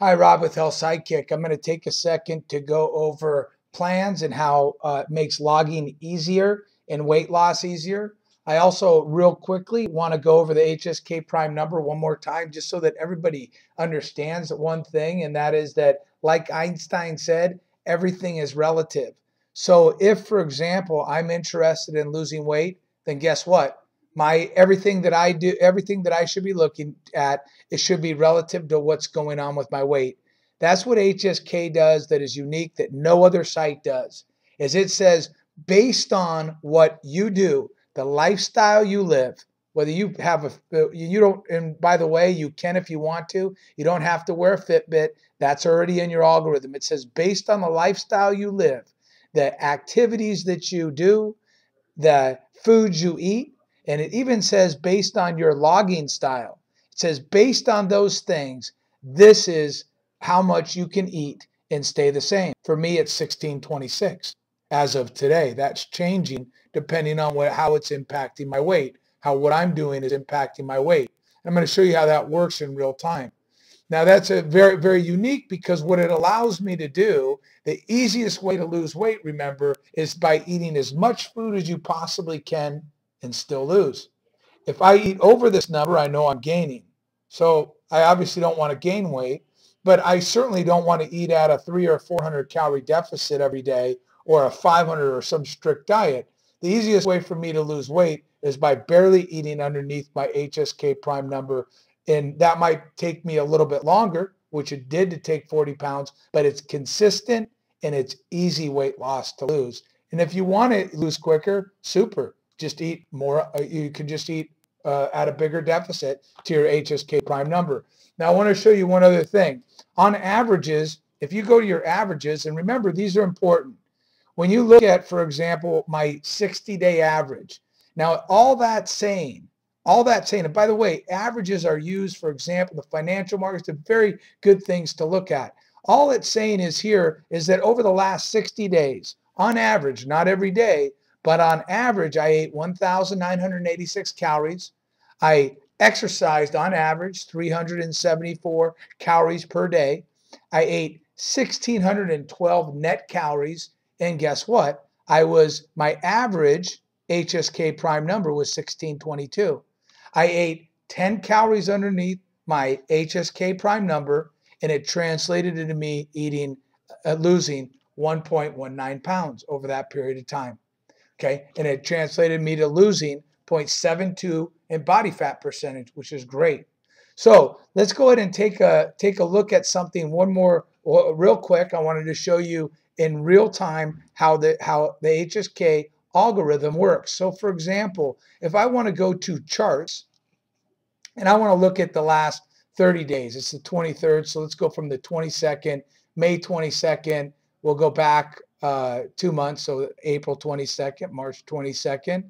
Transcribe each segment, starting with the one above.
Hi, Rob with Health Sidekick. I'm going to take a second to go over plans and how it makes logging easier and weight loss easier. I also, real quickly, want to go over the HSK prime number one more time just so that everybody understands one thing, and that is that, like Einstein said, everything is relative. So if, for example, I'm interested in losing weight, then guess what? Everything that I do, everything that I should be looking at, it should be relative to what's going on with my weight. That's what HSK does that is unique that no other site does. Is it says based on what you do, the lifestyle you live, whether you have you don't, and by the way, you can if you want to. You don't have to wear a Fitbit. That's already in your algorithm. It says based on the lifestyle you live, the activities that you do, the foods you eat, and it even says based on your logging style. It says based on those things, this is how much you can eat and stay the same. For me, it's 1626 as of today. That's changing depending on how it's impacting my weight, how what I'm doing is impacting my weight. I'm going to show you how that works in real time. Now that's a very, very unique because what it allows me to do, the easiest way to lose weight, remember, is by eating as much food as you possibly can and still lose. If I eat over this number, I know I'm gaining. So I obviously don't want to gain weight, but I certainly don't want to eat at a 300 or 400 calorie deficit every day or a 500 or some strict diet. The easiest way for me to lose weight is by barely eating underneath my HSK prime number. And that might take me a little bit longer, which it did to take 40 pounds, but it's consistent and it's easy weight loss to lose. And if you want to lose quicker, super. Just eat more. You can just eat at a bigger deficit to your HSK prime number. Now, I want to show you one other thing. On averages, if you go to your averages, and remember, these are important. When you look at, for example, my 60-day average, now all that's saying, and by the way, averages are used, for example, the financial markets, they're very good things to look at. All it's saying is here is that over the last 60 days, on average, not every day, but on average, I ate 1,986 calories. I exercised on average 374 calories per day. I ate 1,612 net calories. And guess what? My average HSK prime number was 1622. I ate 10 calories underneath my HSK prime number, and it translated into me losing 1.19 pounds over that period of time. Okay, and it translated me to losing 0.72 in body fat percentage, which is great. So let's go ahead and take a look at something one more real quick. I wanted to show you in real time how the HSK algorithm works. So for example, if I want to go to charts and I want to look at the last 30 days, it's the 23rd. So let's go from the 22nd, May 22nd. We'll go back 2 months, so April 22nd, March 22nd,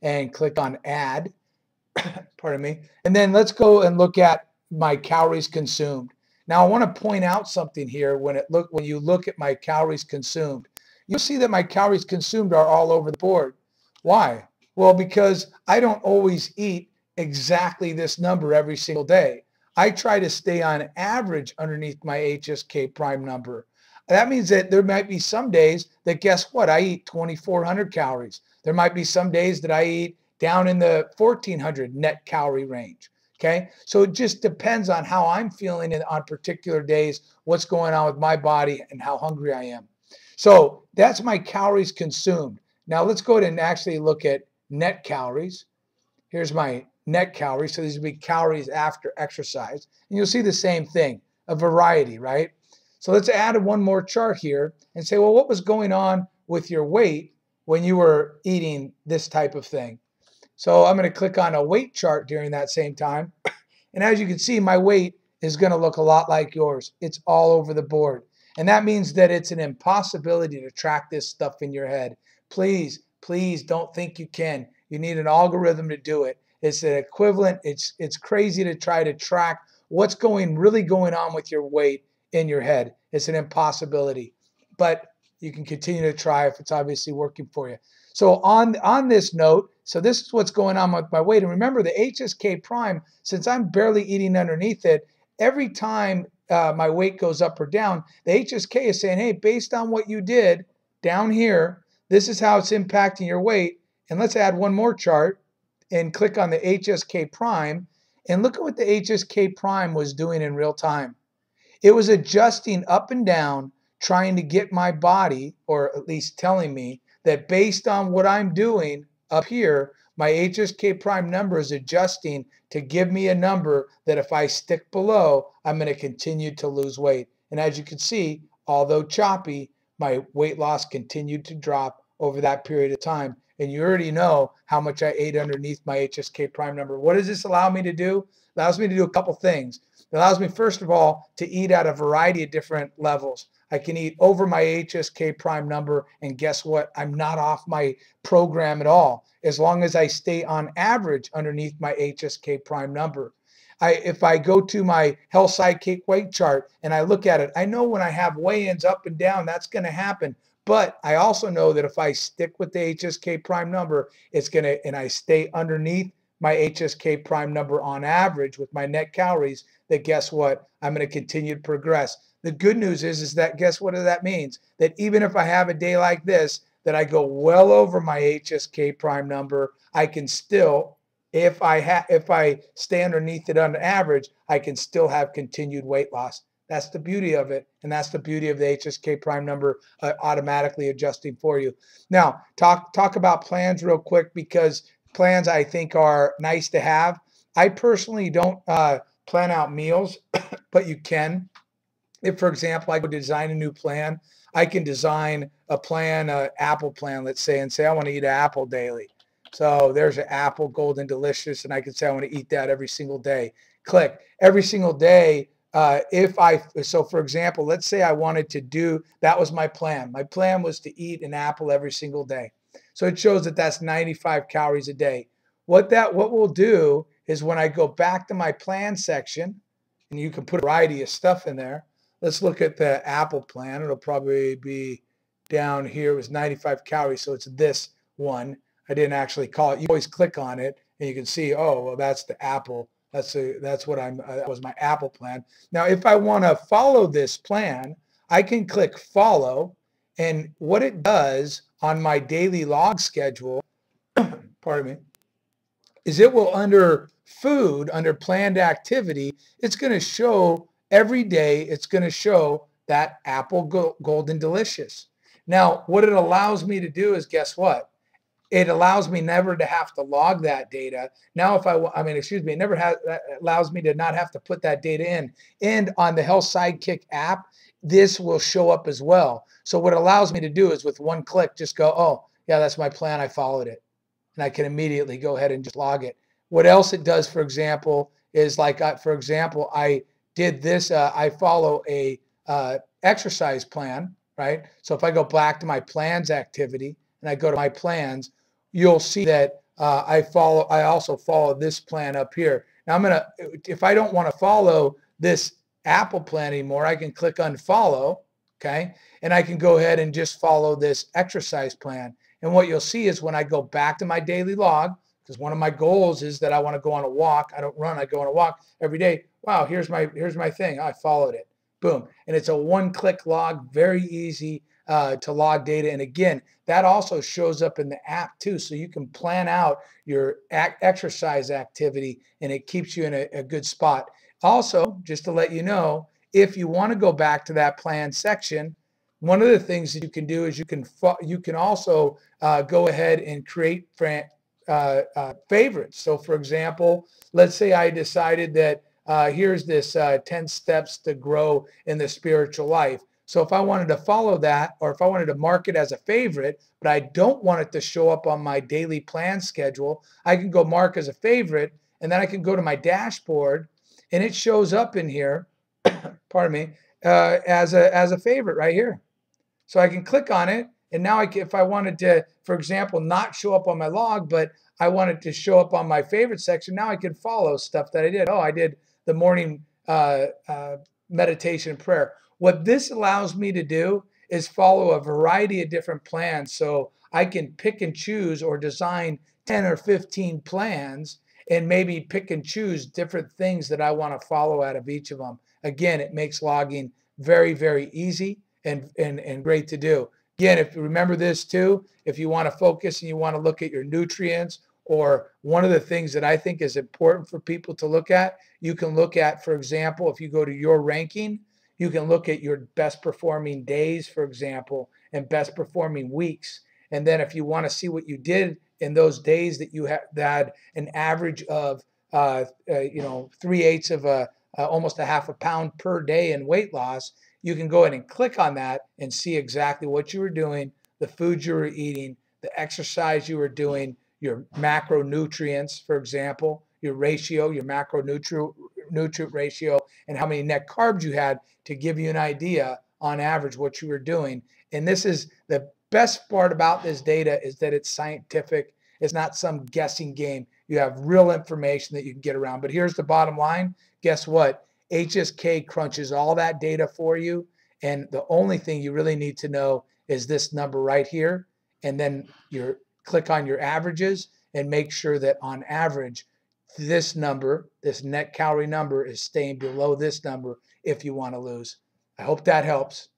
and click on add. Pardon me. And then let's go and look at my calories consumed. Now I want to point out something here. When you look at my calories consumed, you'll see that my calories consumed are all over the board. Why? Well, because I don't always eat exactly this number every single day. I try to stay on average underneath my HSK prime number. That means that there might be some days that, guess what, I eat 2,400 calories. There might be some days that I eat down in the 1,400 net calorie range. Okay, so it just depends on how I'm feeling on particular days, what's going on with my body, and how hungry I am. So that's my calories consumed. Now let's go ahead and actually look at net calories. Here's my net calories. So these would be calories after exercise. And you'll see the same thing, a variety, right? So let's add one more chart here and say, well, what was going on with your weight when you were eating this type of thing? So I'm going to click on a weight chart during that same time. And as you can see, my weight is going to look a lot like yours. It's all over the board. And that means that it's an impossibility to track this stuff in your head. Please, please don't think you can. You need an algorithm to do it. It's an equivalent. It's crazy to try to track what's really going on with your weight in your head. It's an impossibility. But you can continue to try if it's obviously working for you. So on this note, so this is what's going on with my weight. And remember, the HSK prime, since I'm barely eating underneath it, every time my weight goes up or down, the HSK is saying, hey, based on what you did down here, this is how it's impacting your weight. And let's add one more chart and click on the HSK prime. And look at what the HSK prime was doing in real time. It was adjusting up and down, trying to get my body, or at least telling me that based on what I'm doing up here, my HSK prime number is adjusting to give me a number that if I stick below, I'm going to continue to lose weight. And as you can see, although choppy, my weight loss continued to drop over that period of time. And you already know how much I ate underneath my HSK prime number. What does this allow me to do? It allows me to do a couple things. It allows me, first of all, to eat at a variety of different levels. I can eat over my HSK prime number, and guess what? I'm not off my program at all, as long as I stay on average underneath my HSK prime number. If I go to my Health Sidekick weight chart and I look at it, I know when I have weigh-ins up and down, that's going to happen. But I also know that if I stick with the HSK prime number, it's going to, and I stay underneath my HSK prime number on average with my net calories, that guess what? I'm going to continue to progress. The good news is that guess what that means? That even if I have a day like this, that I go well over my HSK prime number, I can still, if I stay underneath it on average, I can still have continued weight loss. That's the beauty of it, and that's the beauty of the HSK prime number automatically adjusting for you. Now, talk about plans real quick, because plans I think are nice to have. I personally don't plan out meals, but you can. If, for example, I go design a new plan, I can design a plan, an apple plan, let's say, and say I want to eat an apple daily. So there's an apple, Golden Delicious, and I can say I want to eat that every single day. Click. Every single day, so for example, let's say I wanted to do, that was my plan. My plan was to eat an apple every single day. So it shows that that's 95 calories a day. What we'll do is when I go back to my plan section, and you can put a variety of stuff in there. Let's look at the apple plan. It'll probably be down here. It was 95 calories, so it's this one. I didn't actually call it. You always click on it, and you can see, oh, well, that's the apple. That was my apple plan. Now, if I want to follow this plan, I can click follow, and what it does on my daily log schedule, pardon me, is it will, under food, under planned activity, it's going to show every day, it's going to show that apple Golden Delicious. Now, what it allows me to do is, guess what? It allows me never to have to log that data. Now, if it never allows me to not have to put that data in. And on the Health Sidekick app, this will show up as well. So what it allows me to do is with one click, just go, oh, yeah, that's my plan. I followed it. And I can immediately go ahead and just log it. What else it does, for example, is like, for example, I did this. I follow a exercise plan, right? So if I go back to my plans activity and I go to my plans, you'll see that I also follow this plan up here. Now if I don't want to follow this Apple plan anymore, I can click unfollow, okay? And I can go ahead and just follow this exercise plan. And what you'll see is when I go back to my daily log, because one of my goals is that I want to go on a walk. I don't run, I go on a walk every day. Wow, here's my thing. I followed it. Boom. And it's a one-click log, very easy to log data. And again, that also shows up in the app too. So you can plan out your exercise activity, and it keeps you in a good spot. Also, just to let you know, if you want to go back to that plan section, one of the things that you can do is you can also go ahead and create favorites. So for example, let's say I decided that here's this 10 steps to grow in the spiritual life. So if I wanted to follow that, or if I wanted to mark it as a favorite, but I don't want it to show up on my daily plan schedule, I can go mark as a favorite, and then I can go to my dashboard, and it shows up in here, pardon me, as a favorite right here. So I can click on it, and now if I wanted to, for example, not show up on my log, but I wanted to show up on my favorite section, now I can follow stuff that I did. Oh, I did the morning meditation and prayer. What this allows me to do is follow a variety of different plans. So I can pick and choose or design 10 or 15 plans and maybe pick and choose different things that I want to follow out of each of them. Again, it makes logging very, very easy and great to do. Again, if you remember this too, if you want to focus and you want to look at your nutrients, or one of the things that I think is important for people to look at, you can look at, for example, if you go to your ranking, you can look at your best performing days, for example, and best performing weeks. And then if you want to see what you did in those days that you had an average of, 3/8 of almost a half a pound per day in weight loss, you can go ahead and click on that and see exactly what you were doing, the foods you were eating, the exercise you were doing, your macronutrients, for example, your ratio, your macronutrient ratio, and how many net carbs you had to give you an idea on average what you were doing. And this is the best part about this data, is that it's scientific. It's not some guessing game. You have real information that you can get around. But here's the bottom line. Guess what? HSK crunches all that data for you. And the only thing you really need to know is this number right here. And then you click on your averages and make sure that on average, this number, this net calorie number, is staying below this number if you want to lose. I hope that helps.